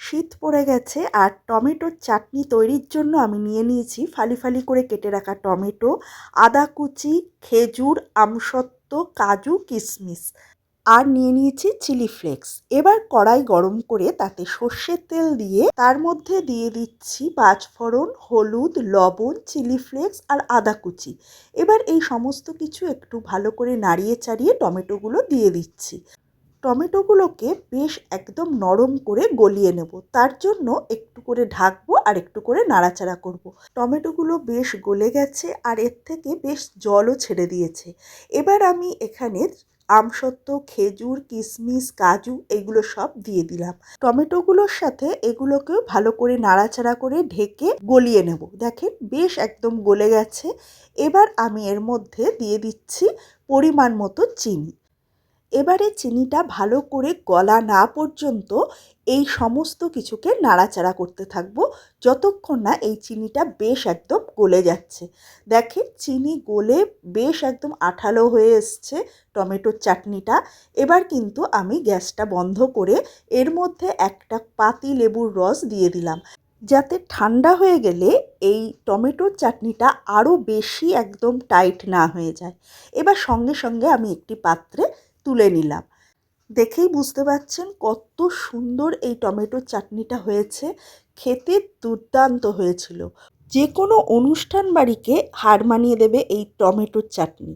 শীত পড়ে গেছে আর টমেটোর চাটনি তৈরির জন্য আমি নিয়ে নিয়েছি ফালি ফালি করে কেটে রাখা টমেটো, আদা কুচি, খেজুর, আমসত্ত্ব, কাজু, কিশমিশ আর নিয়ে নিয়েছি চিলি ফ্লেক্স। এবার কড়াই গরম করে তাতে সর্ষের তেল দিয়ে তার মধ্যে দিয়ে দিচ্ছি পাঁচফোড়ন, হলুদ, লবণ, চিলি ফ্লেক্স আর আদা কুচি। এবার এই সমস্ত কিছু একটু ভালো করে নাড়িয়ে চাড়িয়ে টমেটোগুলো দিয়ে দিচ্ছি। টমেটোগুলোকে বেশ একদম নরম করে গলিয়ে নেব, তার জন্য একটু করে ঢাকবো আর একটু করে নাড়াচাড়া করব। টমেটোগুলো বেশ গলে গেছে আর এর থেকে বেশ জলও ছেড়ে দিয়েছে। এবার আমি এখানে আমসত্ত্ব, খেজুর, কিশমিশ, কাজু এগুলো সব দিয়ে দিলাম। টমেটোগুলোর সাথে এগুলোকেও ভালো করে নাড়াচাড়া করে ঢেকে গলিয়ে নেব। দেখেন বেশ একদম গলে গেছে। এবার আমি এর মধ্যে দিয়ে দিচ্ছি পরিমাণ মতো চিনি। এবারে চিনিটা ভালো করে গলা না পর্যন্ত এই সমস্ত কিছুকে নাড়াচাড়া করতে থাকবো যতক্ষণ না এই চিনিটা বেশ একদম গলে যাচ্ছে। দেখেন চিনি গলে বেশ একদম আঠালো হয়ে এসছে টমেটোর চাটনিটা। এবার কিন্তু আমি গ্যাসটা বন্ধ করে এর মধ্যে একটা পাতি লেবুর রস দিয়ে দিলাম, যাতে ঠান্ডা হয়ে গেলে এই টমেটোর চাটনিটা আরও বেশি একদম টাইট না হয়ে যায়। এবার সঙ্গে সঙ্গে আমি একটি পাত্রে তুলে নিলাম। দেখেই বুঝতে পারছেন কত সুন্দর এই টমেটোর চাটনিটা হয়েছে। খেতে দুর্দান্ত হয়েছিল। যে কোনো অনুষ্ঠান বাড়িকে হার মানিয়ে দেবে এই টমেটোর চাটনি।